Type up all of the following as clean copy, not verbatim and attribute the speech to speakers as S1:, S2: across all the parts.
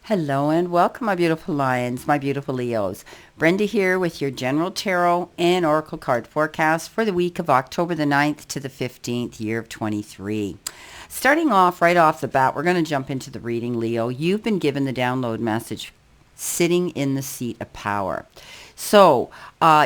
S1: Hello and welcome, my beautiful lions, my beautiful Leos. Brenda here with your general tarot and oracle card forecast for the week of October the 9th to the 15th, year of 23. Starting off right off the bat, we're going to jump into the reading, Leo. You've been given the download message, sitting in the seat of power. So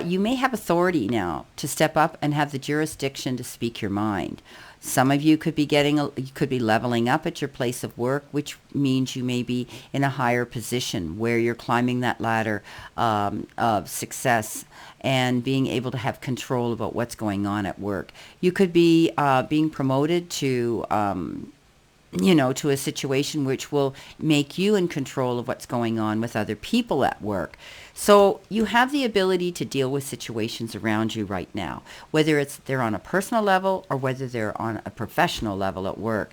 S1: you may have authority now to step up and have the jurisdiction to speak your mind. Some of you could be you could be leveling up at your place of work, which means you may be in a higher position where you're climbing that ladder of success and being able to have control about what's going on at work. You could be being promoted to to a situation which will make you in control of what's going on with other people at work. So you have the ability to deal with situations around you right now, whether they're on a personal level or whether they're on a professional level at work.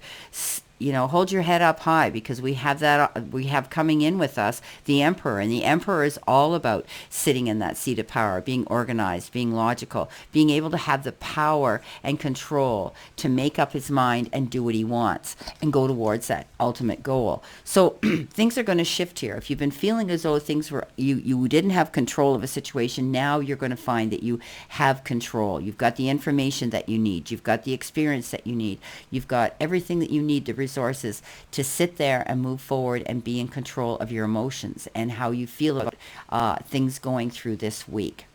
S1: Hold your head up high, because we have coming in with us the Emperor, and the Emperor is all about sitting in that seat of power, being organized, being logical, being able to have the power and control to make up his mind and do what he wants and go towards that ultimate goal. So things are going to shift here. If you've been feeling as though things were, you didn't have control of a situation, now you're going to find that you have control. You've got the information that you need. You've got the experience that you need. You've got everything that you need to resources to sit there and move forward and be in control of your emotions and how you feel about things going through this week.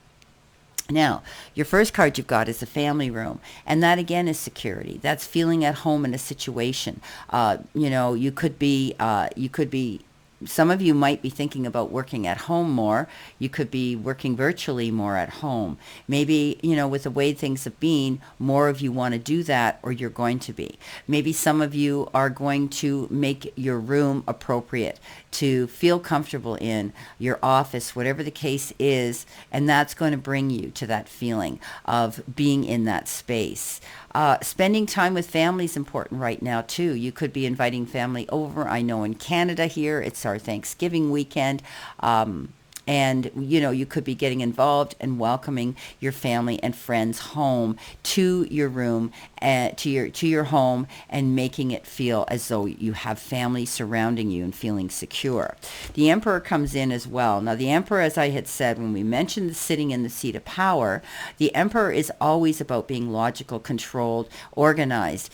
S1: Now, your first card you've got is the family room, and that again is security. That's feeling at home in a situation. You could be some of you might be thinking about working at home more. You could be working virtually more at home. Maybe, with the way things have been, more of you want to do that, or you're going to be. Maybe some of you are going to make your room appropriate to feel comfortable in, your office, whatever the case is, and that's going to bring you to that feeling of being in that space. Spending time with family is important right now too. You could be inviting family over. I know in Canada here, it's our Thanksgiving weekend. And, you could be getting involved and welcoming your family and friends home to your room, to your home, and making it feel as though you have family surrounding you and feeling secure. The Emperor comes in as well. Now, the Emperor, as I had said, when we mentioned the sitting in the seat of power, the Emperor is always about being logical, controlled, organized.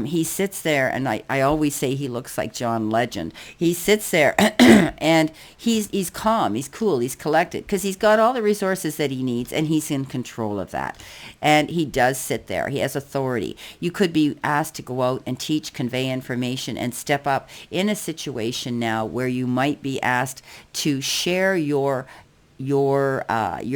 S1: He sits there, and I always say he looks like John Legend. He sits there and he's calm, he's cool, he's collected, because he's got all the resources that he needs, and he's in control of that. And he does sit there. He has authority. You could be asked to go out and teach, convey information, and step up in a situation now where you might be asked to share your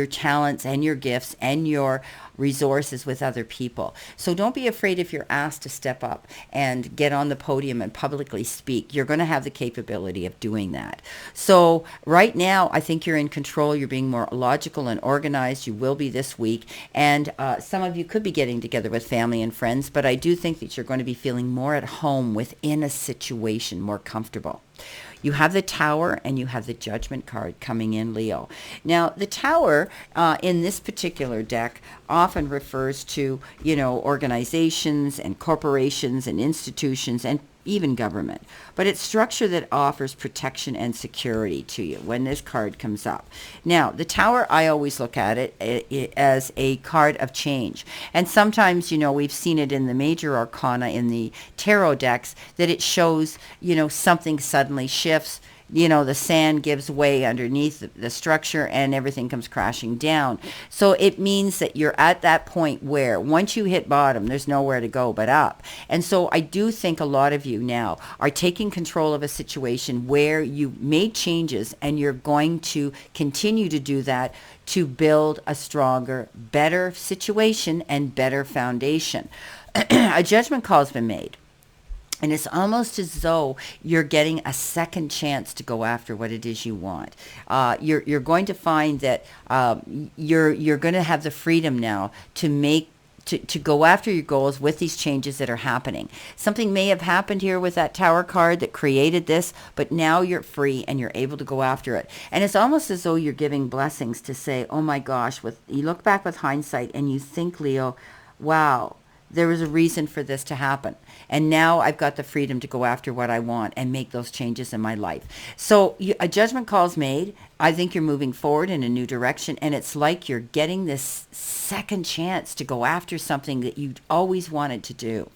S1: talents and your gifts and your resources with other people. So don't be afraid if you're asked to step up and get on the podium and publicly speak. You're going to have the capability of doing that. So right now, I think you're in control. You're being more logical and organized. You will be this week. And some of you could be getting together with family and friends, but I do think that you're going to be feeling more at home within a situation, more comfortable. You have the Tower and you have the Judgment card coming in, Leo. Now, the Tower in this particular deck often refers to, organizations and corporations and institutions and even government. But it's structure that offers protection and security to you when this card comes up. Now, the Tower, I always look at it as a card of change. And sometimes, we've seen it in the major arcana in the tarot decks that it shows, something suddenly shifts. The sand gives way underneath the structure and everything comes crashing down. So it means that you're at that point where once you hit bottom, there's nowhere to go but up. And so I do think a lot of you now are taking control of a situation where you made changes, and you're going to continue to do that to build a stronger, better situation and better foundation. A judgment call has been made. And it's almost as though you're getting a second chance to go after what it is you want. You're going to find that you're going to have the freedom now to go after your goals with these changes that are happening. Something may have happened here with that Tower card that created this, but now you're free and you're able to go after it. And it's almost as though you're giving blessings to say, oh my gosh, you look back with hindsight and you think, Leo, wow, There was a reason for this to happen. And now I've got the freedom to go after what I want and make those changes in my life. So a judgment call is made. I think you're moving forward in a new direction. And it's like you're getting this second chance to go after something that you always wanted to do.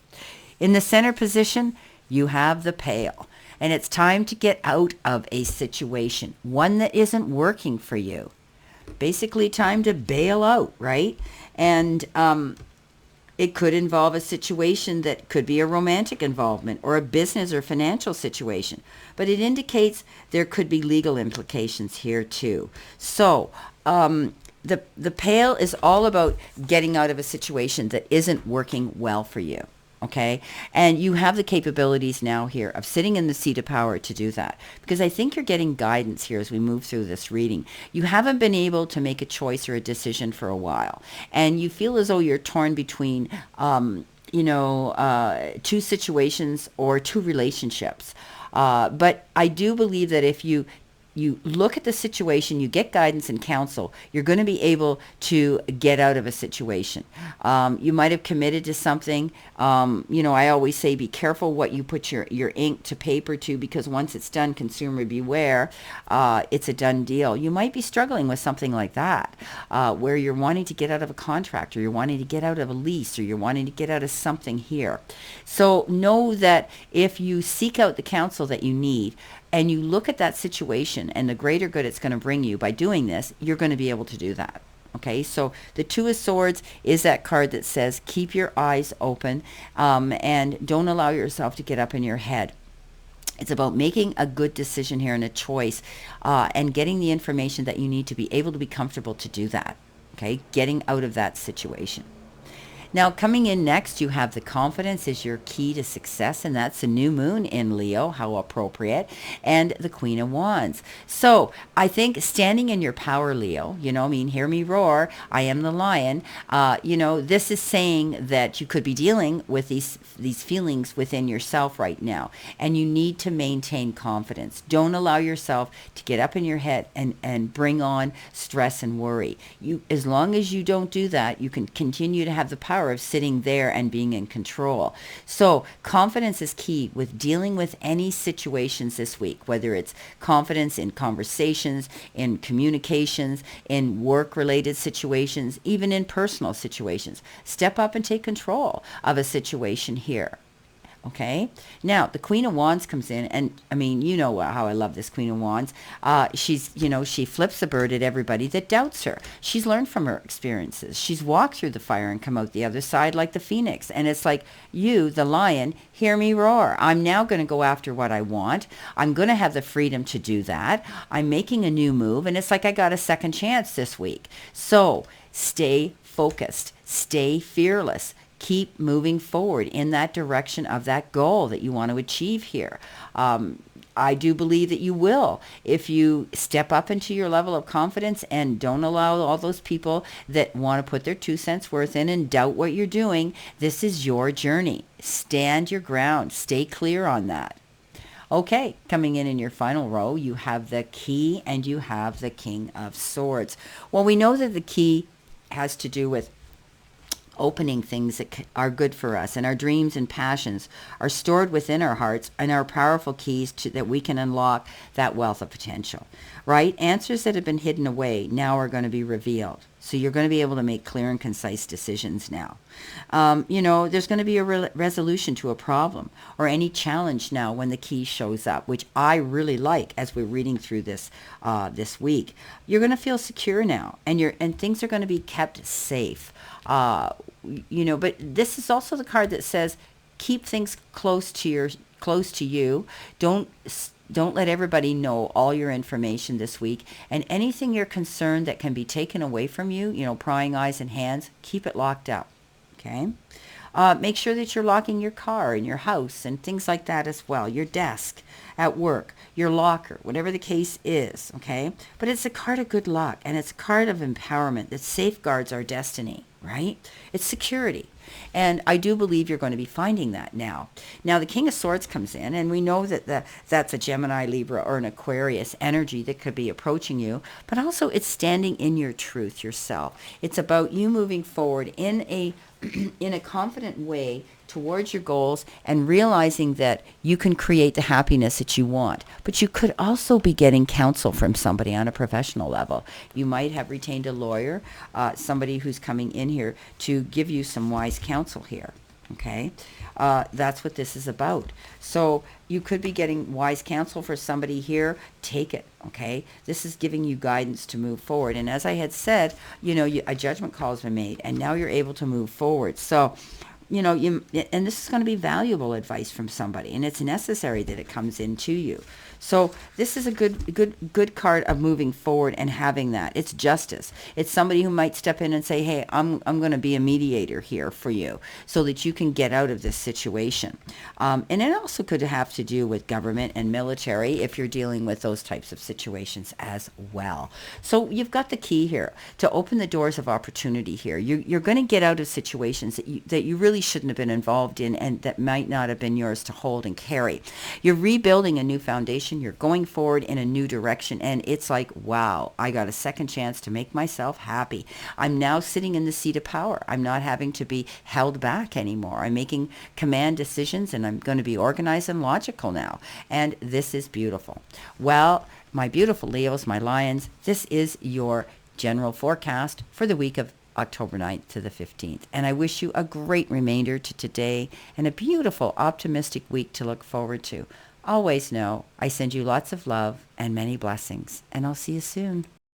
S1: In the center position, you have the pail. And it's time to get out of a situation, one that isn't working for you. Basically time to bail out, right? And it could involve a situation that could be a romantic involvement or a business or financial situation. But it indicates there could be legal implications here too. So the pail is all about getting out of a situation that isn't working well for you. Okay. And you have the capabilities now here of sitting in the seat of power to do that, because I think you're getting guidance here as we move through this reading. You haven't been able to make a choice or a decision for a while, and you feel as though you're torn between, two situations or two relationships. But I do believe that if you look at the situation, you get guidance and counsel, you're going to be able to get out of a situation. You might have committed to something. I always say be careful what you put your ink to paper to, because once it's done, consumer beware, it's a done deal. You might be struggling with something like that, where you're wanting to get out of a contract, or you're wanting to get out of a lease, or you're wanting to get out of something here. So know that if you seek out the counsel that you need, and you look at that situation and the greater good it's going to bring you by doing this, you're going to be able to do that. Okay, so the Two of Swords is that card that says keep your eyes open, and don't allow yourself to get up in your head. It's about making a good decision here and a choice, and getting the information that you need to be able to be comfortable to do that. Okay, getting out of that situation. Now, coming in next, you have the confidence is your key to success, and that's the new moon in Leo. How appropriate. And the Queen of Wands. So I think standing in your power, Leo, hear me roar. I am the lion. This is saying that you could be dealing with these feelings within yourself right now, and you need to maintain confidence. Don't allow yourself to get up in your head and bring on stress and worry. As long as you don't do that, you can continue to have the power of sitting there and being in control. So confidence is key with dealing with any situations this week, whether it's confidence in conversations, in communications, in work-related situations, even in personal situations. Step up and take control of a situation here. Okay. Now, the Queen of Wands comes in, and how I love this Queen of Wands. She flips the bird at everybody that doubts her. She's learned from her experiences. She's walked through the fire and come out the other side like the phoenix. And it's like, you, the lion, hear me roar. I'm now going to go after what I want. I'm going to have the freedom to do that. I'm making a new move, and it's like I got a second chance this week. So stay focused. Stay fearless. Keep moving forward in that direction of that goal that you want to achieve here. I do believe that you will, if you step up into your level of confidence and don't allow all those people that want to put their 2 cents worth in and doubt what you're doing. This is your journey. Stand your ground. Stay clear on that. Okay, coming in your final row, you have the key and you have the King of Swords. Well, we know that the key has to do with opening things that are good for us, and our dreams and passions are stored within our hearts and are powerful keys that we can unlock that wealth of potential, right? Answers that have been hidden away now are going to be revealed. So you're going to be able to make clear and concise decisions now. There's going to be a resolution to a problem or any challenge now when the key shows up, which I really like as we're reading through this week. You're going to feel secure now, and things are going to be kept safe. But this is also the card that says keep things close to you. Don't let everybody know all your information this week, and anything you're concerned that can be taken away from you, prying eyes and hands, keep it locked up. Okay. Make sure that you're locking your car and your house and things like that as well. Your desk at work, your locker, whatever the case is. Okay. But it's a card of good luck, and it's a card of empowerment that safeguards our destiny. right? It's security. And I do believe you're going to be finding that now. Now, the King of Swords comes in, and we know that that's a Gemini, Libra, or an Aquarius energy that could be approaching you, but also it's standing in your truth yourself. It's about you moving forward in a in a confident way towards your goals and realizing that you can create the happiness that you want. But you could also be getting counsel from somebody on a professional level. You might have retained a lawyer, somebody who's coming in here to give you some wise counsel here. Okay, that's what this is about. So you could be getting wise counsel for somebody here. Take it. Okay, this is giving you guidance to move forward. And as I had said, a judgment call has been made, and now you're able to move forward. So, and this is going to be valuable advice from somebody, and it's necessary that it comes into you. So this is a good card of moving forward and having that. It's justice. It's somebody who might step in and say, hey, I'm going to be a mediator here for you so that you can get out of this situation. And it also could have to do with government and military if you're dealing with those types of situations as well. So you've got the key here to open the doors of opportunity here. You're going to get out of situations that you really shouldn't have been involved in and that might not have been yours to hold and carry. You're rebuilding a new foundation. You're going forward in a new direction, and it's like, wow, I got a second chance to make myself happy. I'm now sitting in the seat of power. I'm not having to be held back anymore. I'm making command decisions, and I'm going to be organized and logical now, and this is beautiful. Well, my beautiful Leos, my Lions, this is your general forecast for the week of October 9th to the 15th. And I wish you a great remainder to today and a beautiful, optimistic week to look forward to. Always know I send you lots of love and many blessings, and I'll see you soon.